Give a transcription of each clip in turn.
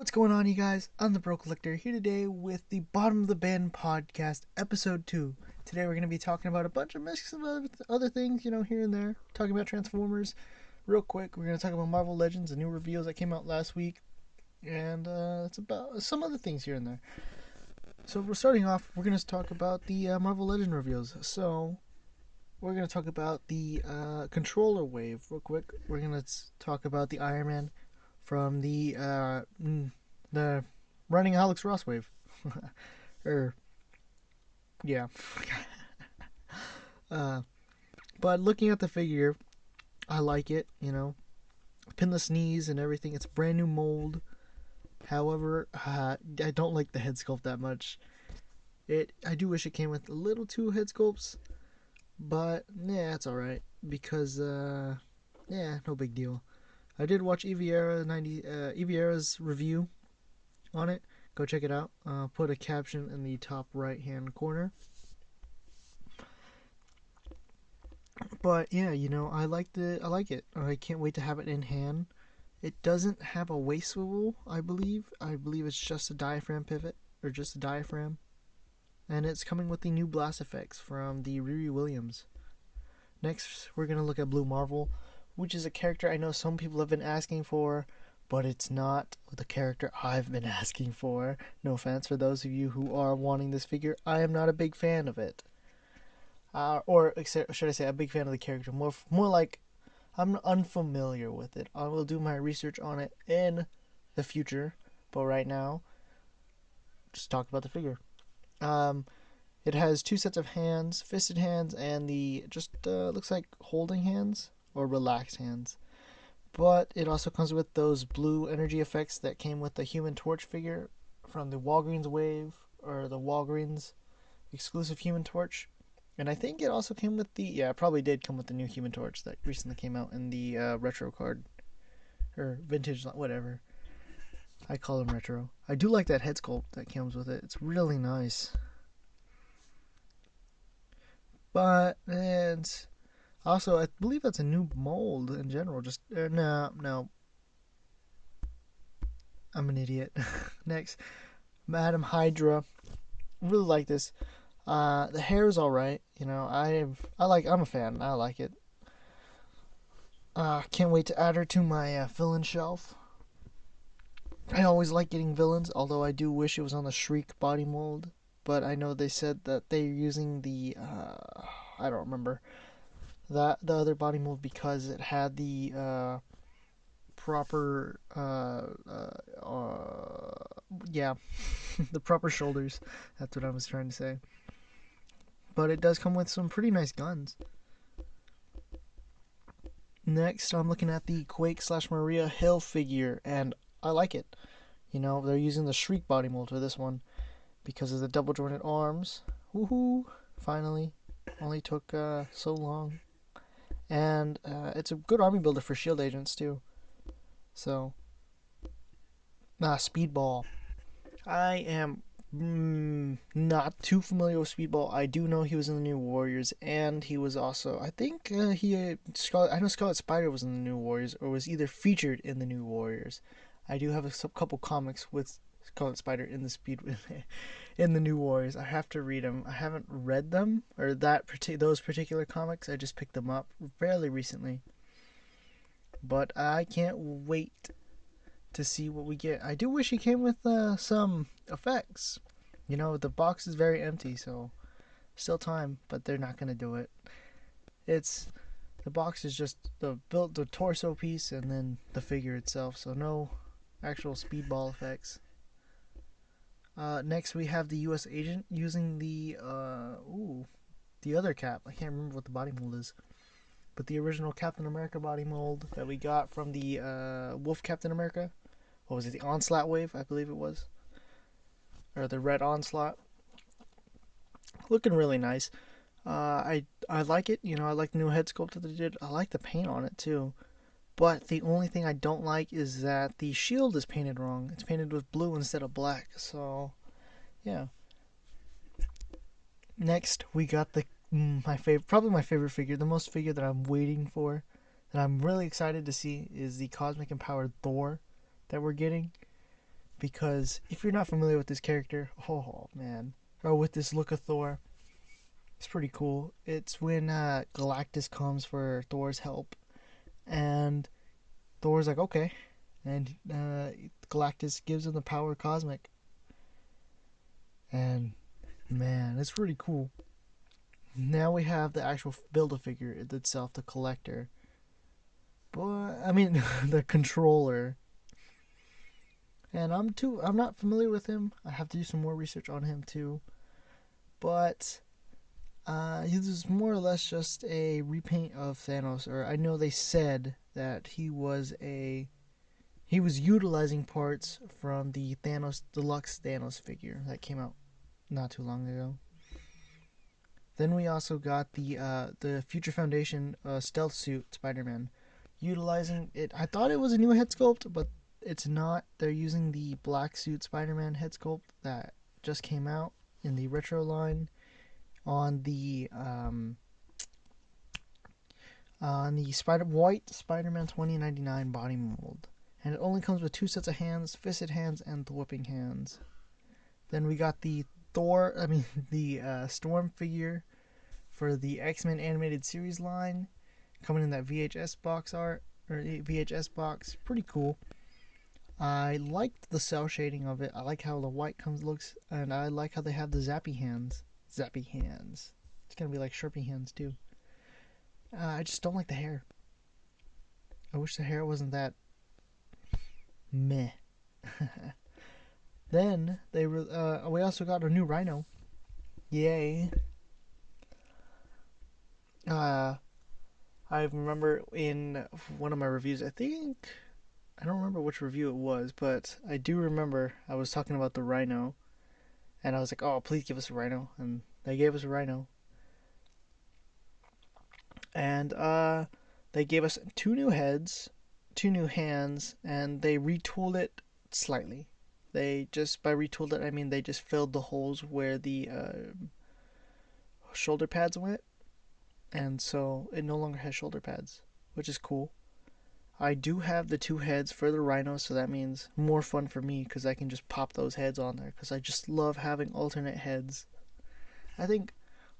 What's going on, you guys? I'm the Bro Collector here today with the Bottom of the Bin podcast, episode 2. Today we're going to be talking about a bunch of mix of other things, here and there. Talking about Transformers. Real quick, we're going to talk about Marvel Legends, the new reveals that came out last week. And it's about some other things here and there. So we're starting off, we're going to talk about the Marvel Legend reveals. So we're going to talk about the controller wave real quick. We're going to talk about the Iron Man from the running Alex Ross wave. Yeah. But looking at the figure, I like it, pinless knees and everything. It's a brand new mold. However, I don't like the head sculpt that much. I do wish it came with a little two head sculpts, but yeah, it's alright because no big deal. I did watch Elvira's review on it. Go check it out. Put a caption in the top right hand corner. But yeah, I like it. I can't wait to have it in hand. It doesn't have a waist swivel, I believe. I believe it's just a diaphragm pivot, or just a diaphragm. And it's coming with the new blast effects from the Riri Williams. Next, we're gonna look at Blue Marvel, which is a character I know some people have been asking for, but it's not the character I've been asking for. No offense for those of you who are wanting this figure. I am not a big fan of it. Or should I say a big fan of the character. More like I'm unfamiliar with it. I will do my research on it in the future, but right now, just talk about the figure. It has two sets of hands, fisted hands, and the looks like holding hands or relaxed hands. But it also comes with those blue energy effects that came with the Human Torch figure from the Walgreens wave, or the Walgreens exclusive Human Torch. And I think it also came with it probably did come with the new Human Torch that recently came out in the retro card, or vintage, whatever. I call them retro. I do like that head sculpt that comes with it. It's really nice. But, and also, I believe that's a new mold in general. Just, no. I'm an idiot. Next, Madam Hydra. Really like this. The hair is alright. I'm a fan. I like it. Can't wait to add her to my villain shelf. I always like getting villains, although I do wish it was on the Shriek body mold. But I know they said that they're using the I don't remember the other body mold because it had the proper the proper shoulders. That's what I was trying to say. But it does come with some pretty nice guns. Next, I'm looking at the Quake / Maria Hill figure, and I like it. They're using the Shriek body mold for this one because of the double jointed arms. Woohoo! Finally. Only took so long. And it's a good army builder for shield agents too. So, Speedball. I am not too familiar with Speedball. I do know he was in the New Warriors, and he was also, I think I know Scarlet Spider was in the New Warriors, or was either featured in the New Warriors. I do have a couple comics with Scarlet Spider in the New Warriors. I have to read them. I haven't read them, or those particular comics. I just picked them up fairly recently. But I can't wait to see what we get. I do wish he came with some effects. The box is very empty, so still time, but they're not gonna do it. The box is just the torso piece and then the figure itself, so no actual speedball effects. Next we have the U.S. agent using the other cap. I can't remember what the body mold is, but the original Captain America body mold that we got from the Wolf Captain America. What was it? The Onslaught wave, I believe it was, or the Red Onslaught. Looking really nice. I like it. I like the new head sculpt that they did. I like the paint on it too. But the only thing I don't like is that the shield is painted wrong. It's painted with blue instead of black. So, yeah. Next, we got probably my favorite figure, the most figure that I'm waiting for, that I'm really excited to see, is the Cosmic Empowered Thor that we're getting. because if you're not familiar with this character, oh man, or with this look of Thor, it's pretty cool. It's when Galactus comes for Thor's help, and Thor's like, okay, and Galactus gives him the power cosmic, and man, it's pretty cool. Now we have the actual Build-A-Figure itself, the collector. But I mean, the controller. And I'm not familiar with him. I have to do some more research on him too. But he was more or less just a repaint of Thanos. Or I know they said that he was utilizing parts from the Thanos Deluxe Thanos figure that came out not too long ago. Then we also got the Future Foundation stealth suit Spider-Man, utilizing it. I thought it was a new head sculpt, but it's not. They're using the black suit Spider-Man head sculpt that just came out in the retro line on the white Spider-Man 2099 body mold, and it only comes with 2 sets of hands, fisted hands, and the whipping hands. Then we got the Storm figure for the X-Men animated series line, coming in that VHS box art or VHS box. Pretty cool. I liked the cell shading of it. I like how the white looks, and I like how they have the zappy hands. Zappy hands. It's gonna be like Sharpie hands too. I just don't like the hair. I wish the hair wasn't that meh. Then we also got a new Rhino. Yay. I remember in one of my reviews, I don't remember which review it was, but I do remember I was talking about the Rhino, and I was like, oh, please give us a Rhino, and they gave us a Rhino. And they gave us 2 new heads, 2 new hands, and they retooled it slightly. By retooled it, I mean they just filled the holes where the shoulder pads went, and so it no longer has shoulder pads, which is cool. I do have the 2 heads for the Rhino, so that means more fun for me because I can just pop those heads on there because I just love having alternate heads. I think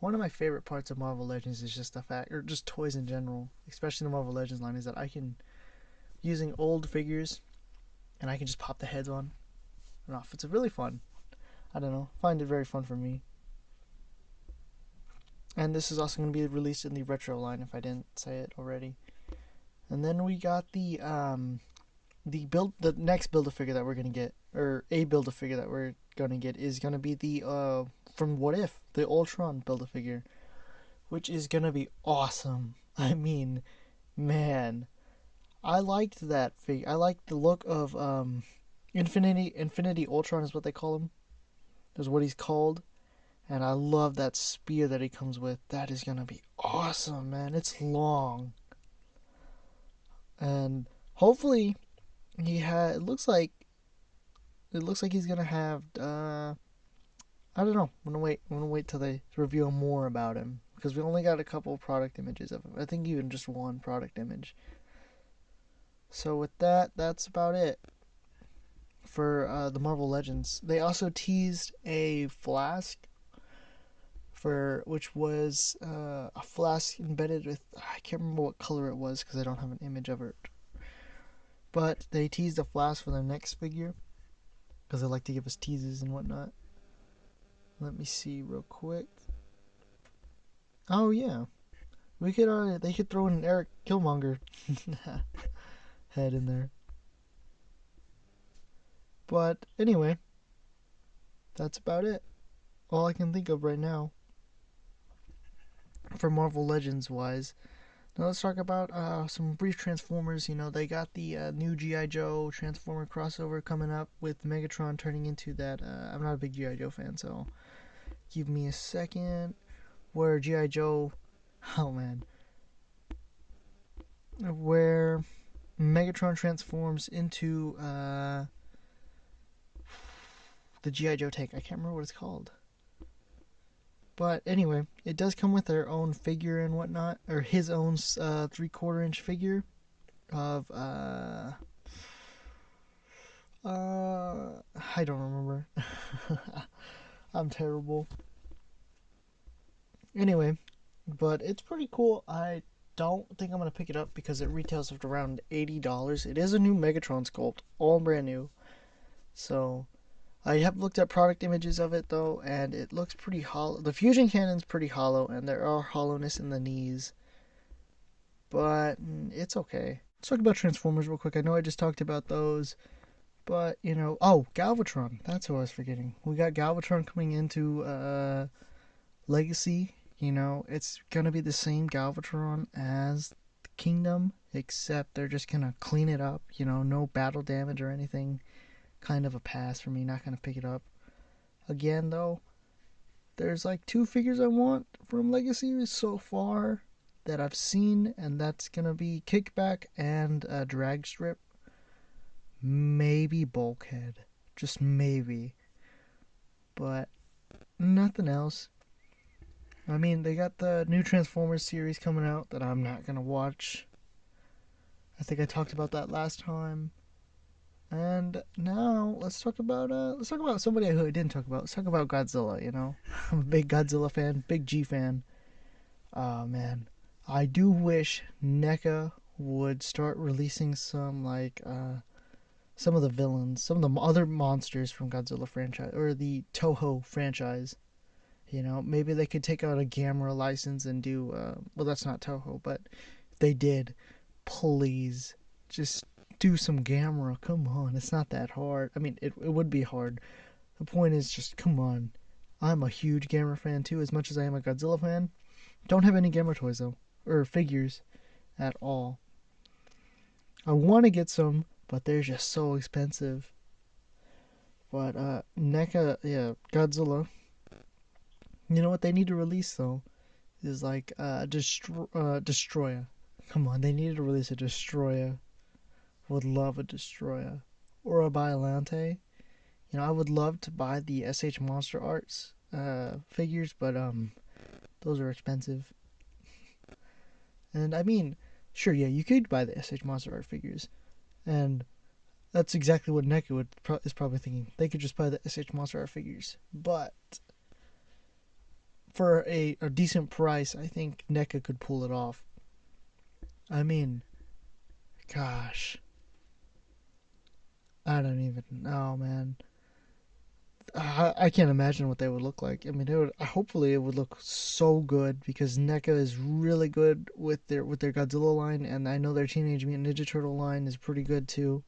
one of my favorite parts of Marvel Legends is just the fact, or just toys in general, especially the Marvel Legends line, is that I can, using old figures, and I can just pop the heads on and off. It's really fun. I don't know, find it very fun for me. And this is also going to be released in the retro line if I didn't say it already. And then we got the next Build-A-Figure that we're gonna get, or a Build-A-Figure that we're gonna get, is gonna be the from What If, the Ultron Build-A-Figure, which is gonna be awesome. I mean, man, I liked that figure. I liked the look of Infinity Ultron is what they call him. Is what he's called, and I love that spear that he comes with. That is gonna be awesome, man. It's long. And hopefully it looks like he's gonna have I don't know. I'm gonna wait till they reveal more about him because we only got a couple of product images of him. I think even just one product image. So with that, that's about it for the Marvel Legends. They also teased a flask which was a flask embedded with, I can't remember what color it was because I don't have an image of it. But they teased a flask for their next figure because they like to give us teases and whatnot. Let me see real quick. Oh yeah, they could throw in an Eric Killmonger head in there. But anyway, that's about it. All I can think of right now for Marvel Legends wise. Now let's talk about some brief Transformers. You know, they got the new G.I. Joe Transformer crossover coming up with Megatron turning into that. I'm not a big G.I. Joe fan, so give me a second. Where G.I. Joe, oh man, where Megatron transforms into the G.I. Joe tank. I can't remember what it's called. But anyway, it does come with their own figure and whatnot, or his own 3/4 inch figure of I I don't remember. I'm terrible. Anyway, but it's pretty cool. I don't think I'm gonna pick it up because it retails at around $80. It is a new Megatron sculpt, all brand new. So I have looked at product images of it though, and it looks pretty hollow. The fusion cannon's pretty hollow, and there are hollowness in the knees, but it's okay. Let's talk about Transformers real quick. I know I just talked about those, but oh, Galvatron. That's who I was forgetting. We got Galvatron coming into Legacy. It's gonna be the same Galvatron as the Kingdom, except they're just gonna clean it up. No battle damage or anything. Kind of a pass for me. Not gonna pick it up again though. There's like two figures I want from Legacy so far that I've seen, and that's gonna be Kickback and a Drag Strip. Maybe Bulkhead, just maybe, but nothing else. I mean, they got the new Transformers series coming out that I'm not gonna watch. I think I talked about that last time. And now let's talk about somebody who I didn't talk about. Let's talk about Godzilla. I'm a big Godzilla fan, big G fan. Oh man, I do wish NECA would start releasing some of the villains, some of the other monsters from Godzilla franchise or the Toho franchise. Maybe they could take out a Gamera license and do. Well, that's not Toho, but if they did, please just do some Gamera. Come on, it's not that hard. I mean, it would be hard. The point is just come on. I'm a huge Gamera fan too, as much as I am a Godzilla fan. Don't have any Gamera toys though, or figures at all. I want to get some, but they're just so expensive. But NECA, yeah, Godzilla. You know what they need to release though is like Destroyer. Come on, they need to release a Destroyer. Would love a Destroyer or a Biollante. I would love to buy the SH Monster Arts figures, but those are expensive. And I mean, sure, yeah, you could buy the SH Monster Art figures, and that's exactly what NECA is probably thinking. They could just buy the SH Monster Art figures, but for a decent price, I think NECA could pull it off. I mean, gosh, I don't even know, man. I can't imagine what they would look like. I mean, hopefully it would look so good because NECA is really good with their Godzilla line, and I know their Teenage Mutant Ninja Turtle line is pretty good too.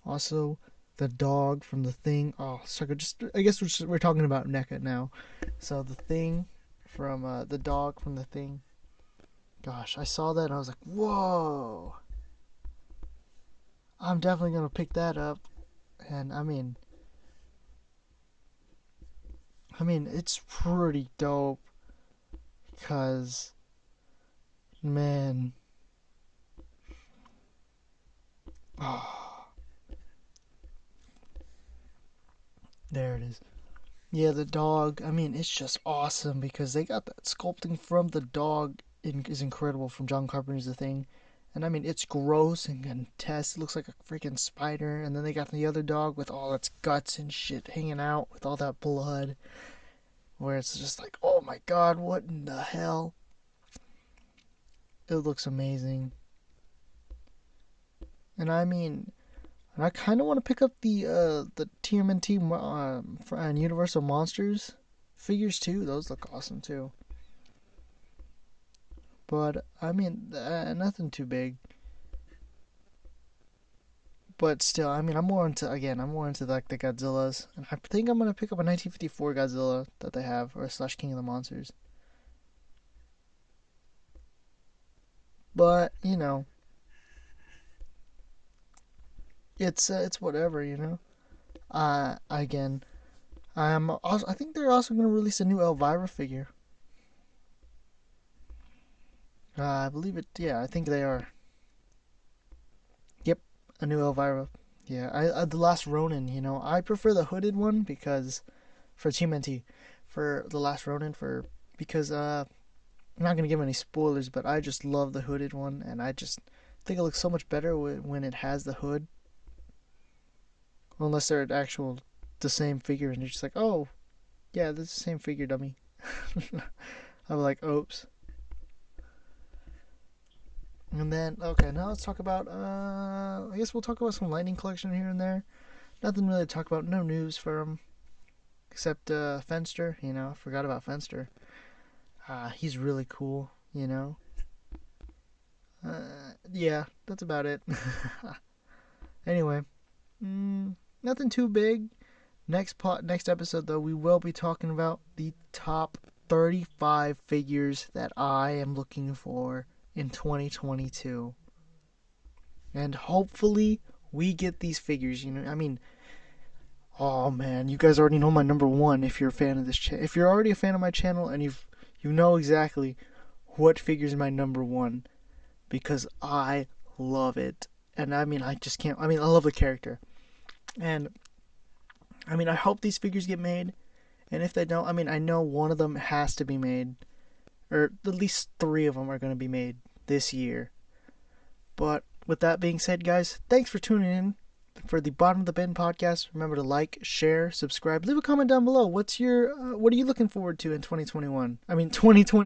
Also, the dog from the Thing. Oh, so good. I guess we're talking about NECA now. So the Thing from the dog from the Thing. Gosh, I saw that and I was like, whoa! I'm definitely gonna pick that up. And I mean, it's pretty dope because, man, oh, there it is. Yeah, the dog. I mean, it's just awesome because they got that sculpting from the dog is incredible from John Carpenter's The Thing. And I mean, it's gross and grotesque. It looks like a freaking spider. And then they got the other dog with all its guts and shit hanging out with all that blood. Where it's just like, oh my god, what in the hell? It looks amazing. And I mean, and I kind of want to pick up the TMNT and Universal Monsters figures too. Those look awesome too. But I mean, nothing too big. But still, I mean, I'm more into like the Godzillas, and I think I'm gonna pick up a 1954 Godzilla that they have, or slash King of the Monsters. But it's whatever. Again, I think they're also gonna release a new Elvira figure. I believe it. Yeah, I think they are. Yep, a new Elvira. Yeah, the Last Ronin. I prefer the hooded one because for TMNT, for the Last Ronin because I'm not gonna give any spoilers, but I just love the hooded one, and I just think it looks so much better when it has the hood. Unless they're actual the same figure, and you're just like, oh, yeah, this is the same figure, dummy. I'm like, oops. And then, okay, now let's talk about, I guess we'll talk about some Lightning Collection here and there. Nothing really to talk about, no news for him. Except, Fenster, I forgot about Fenster. He's really cool, Yeah, that's about it. Anyway, nothing too big. Next episode though, we will be talking about the top 35 figures that I am looking for in 2022, and hopefully we get these figures. Oh man, you guys already know my number one. If you're a fan of this, if you're already a fan of my channel, and you know exactly what figure is my number one, because I love it, and I just can't. I love the character, and I hope these figures get made. And if they don't, I know one of them has to be made, or at least 3 of them are going to be made this year. But with that being said, guys, thanks for tuning in for the Bottom of the Bin podcast. Remember to like, share, subscribe, leave a comment down below. What are you looking forward to in 2021? 2020.